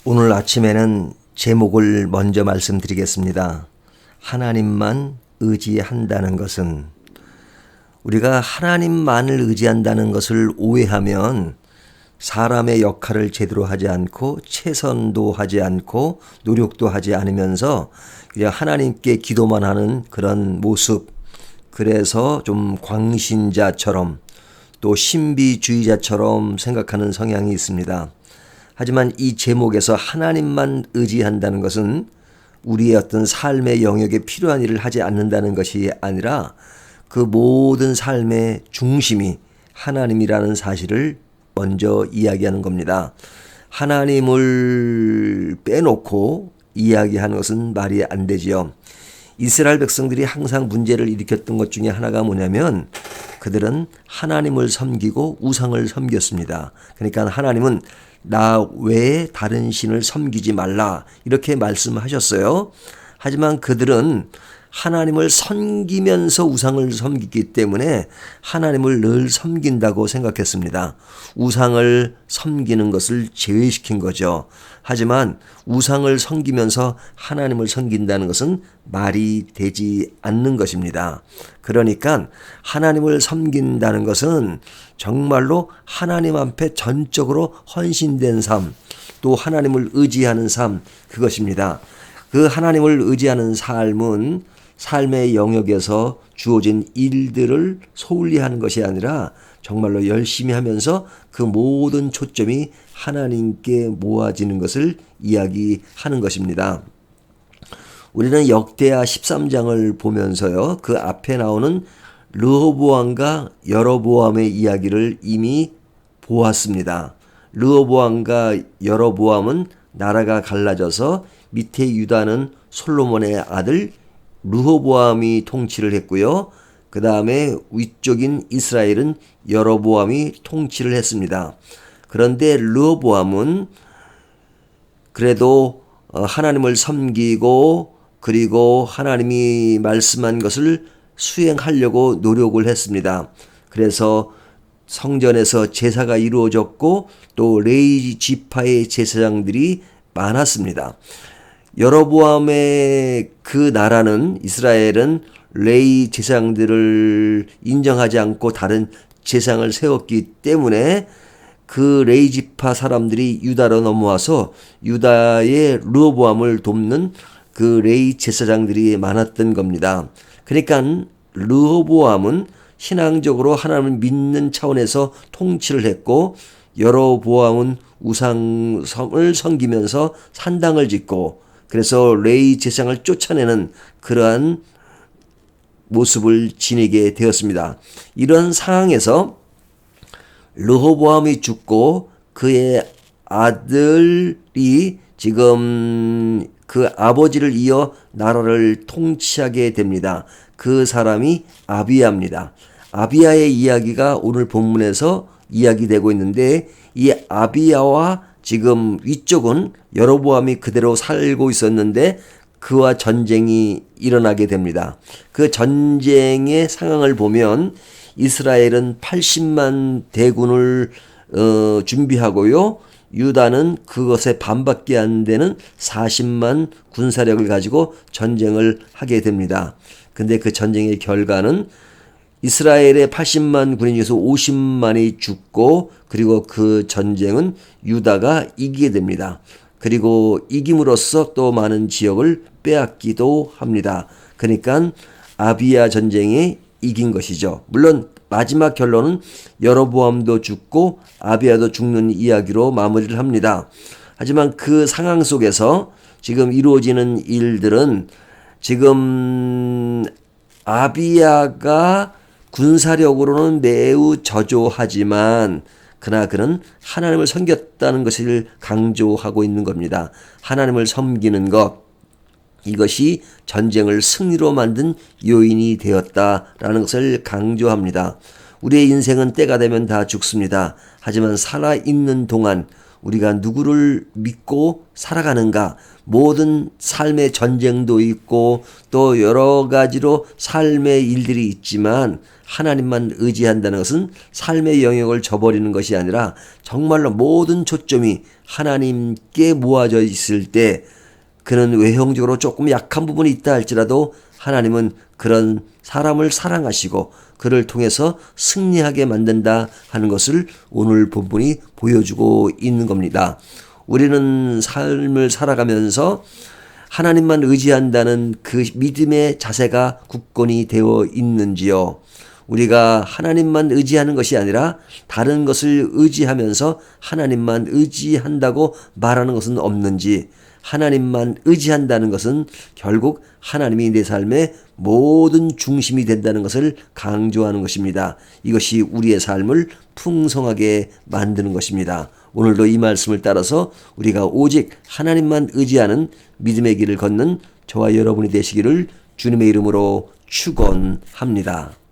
오늘 아침에는 제목을 먼저 말씀드리겠습니다. 하나님만 의지한다는 것은, 우리가 하나님만을 의지한다는 것을 오해하면 사람의 역할을 제대로 하지 않고 최선도 하지 않고 노력도 하지 않으면서 그냥 하나님께 기도만 하는 그런 모습, 그래서 좀 광신자처럼 또 신비주의자처럼 생각하는 성향이 있습니다. 하지만 이 제목에서 하나님만 의지한다는 것은 우리의 어떤 삶의 영역에 필요한 일을 하지 않는다는 것이 아니라 그 모든 삶의 중심이 하나님이라는 사실을 먼저 이야기하는 겁니다. 하나님을 빼놓고 이야기하는 것은 말이 안 되지요. 이스라엘 백성들이 항상 문제를 일으켰던 것 중에 하나가 뭐냐면 그들은 하나님을 섬기고 우상을 섬겼습니다. 그러니까 하나님은 나 외에 다른 신을 섬기지 말라 이렇게 말씀하셨어요. 하지만 그들은 하나님을 섬기면서 우상을 섬기기 때문에 하나님을 늘 섬긴다고 생각했습니다. 우상을 섬기는 것을 제외시킨 거죠. 하지만 우상을 섬기면서 하나님을 섬긴다는 것은 말이 되지 않는 것입니다. 그러니까 하나님을 섬긴다는 것은 정말로 하나님 앞에 전적으로 헌신된 삶, 또 하나님을 의지하는 삶, 그것입니다. 그 하나님을 의지하는 삶은 삶의 영역에서 주어진 일들을 소홀히 하는 것이 아니라 정말로 열심히 하면서 그 모든 초점이 하나님께 모아지는 것을 이야기하는 것입니다. 우리는 역대하 13장을 보면서요, 그 앞에 나오는 르호보암과 여로보암의 이야기를 이미 보았습니다. 르호보암과 여로보암은 나라가 갈라져서 밑에 유다는 솔로몬의 아들 르호보암이 통치를 했고요. 그 다음에 위쪽인 이스라엘은 여로보암이 통치를 했습니다. 그런데 르호보암은 그래도 하나님을 섬기고 그리고 하나님이 말씀한 것을 수행하려고 노력을 했습니다. 그래서 성전에서 제사가 이루어졌고 또 레위 지파의 제사장들이 많았습니다. 여로보암의 그 나라는 이스라엘은 레위 제사장들을 인정하지 않고 다른 제사장을 세웠기 때문에 그 레위 지파 사람들이 유다로 넘어와서 유다의 르호보암을 돕는 그 레위 제사장들이 많았던 겁니다. 그러니까 르호보암은 신앙적으로 하나님을 믿는 차원에서 통치를 했고 여로보암은 우상을 섬기면서 산당을 짓고 그래서 레위 제사장을 쫓아내는 그러한 모습을 지니게 되었습니다. 이런 상황에서 르호보암이 죽고 그의 아들이 지금 그 아버지를 이어 나라를 통치하게 됩니다. 그 사람이 아비야입니다. 아비야의 이야기가 오늘 본문에서 이야기되고 있는데 이 아비야와 지금 위쪽은 여로보암이 그대로 살고 있었는데 그와 전쟁이 일어나게 됩니다. 그 전쟁의 상황을 보면 이스라엘은 80만 대군을 준비하고요. 유다는 그것에 반밖에 안 되는 40만 군사력을 가지고 전쟁을 하게 됩니다. 근데 그 전쟁의 결과는 이스라엘의 80만 군인 중에서 50만이 죽고 그리고 그 전쟁은 유다가 이기게 됩니다. 그리고 이김으로써 또 많은 지역을 빼앗기도 합니다. 그러니까 아비야 전쟁에 이긴 것이죠. 물론 마지막 결론은 여로보암도 죽고 아비야도 죽는 이야기로 마무리를 합니다. 하지만 그 상황 속에서 지금 이루어지는 일들은 지금 아비야가 군사력으로는 매우 저조하지만 그러나 그는 하나님을 섬겼다는 것을 강조하고 있는 겁니다. 하나님을 섬기는 것, 이것이 전쟁을 승리로 만든 요인이 되었다라는 것을 강조합니다. 우리의 인생은 때가 되면 다 죽습니다. 하지만 살아있는 동안 우리가 누구를 믿고 살아가는가, 모든 삶의 전쟁도 있고 또 여러 가지로 삶의 일들이 있지만 하나님만 의지한다는 것은 삶의 영역을 저버리는 것이 아니라 정말로 모든 초점이 하나님께 모아져 있을 때 그는 외형적으로 조금 약한 부분이 있다 할지라도 하나님은 그런 사람을 사랑하시고 그를 통해서 승리하게 만든다 하는 것을 오늘 본문이 보여주고 있는 겁니다. 우리는 삶을 살아가면서 하나님만 의지한다는 그 믿음의 자세가 굳건히 되어 있는지요? 우리가 하나님만 의지하는 것이 아니라 다른 것을 의지하면서 하나님만 의지한다고 말하는 것은 없는지, 하나님만 의지한다는 것은 결국 하나님이 내 삶의 모든 중심이 된다는 것을 강조하는 것입니다. 이것이 우리의 삶을 풍성하게 만드는 것입니다. 오늘도 이 말씀을 따라서 우리가 오직 하나님만 의지하는 믿음의 길을 걷는 저와 여러분이 되시기를 주님의 이름으로 축원합니다.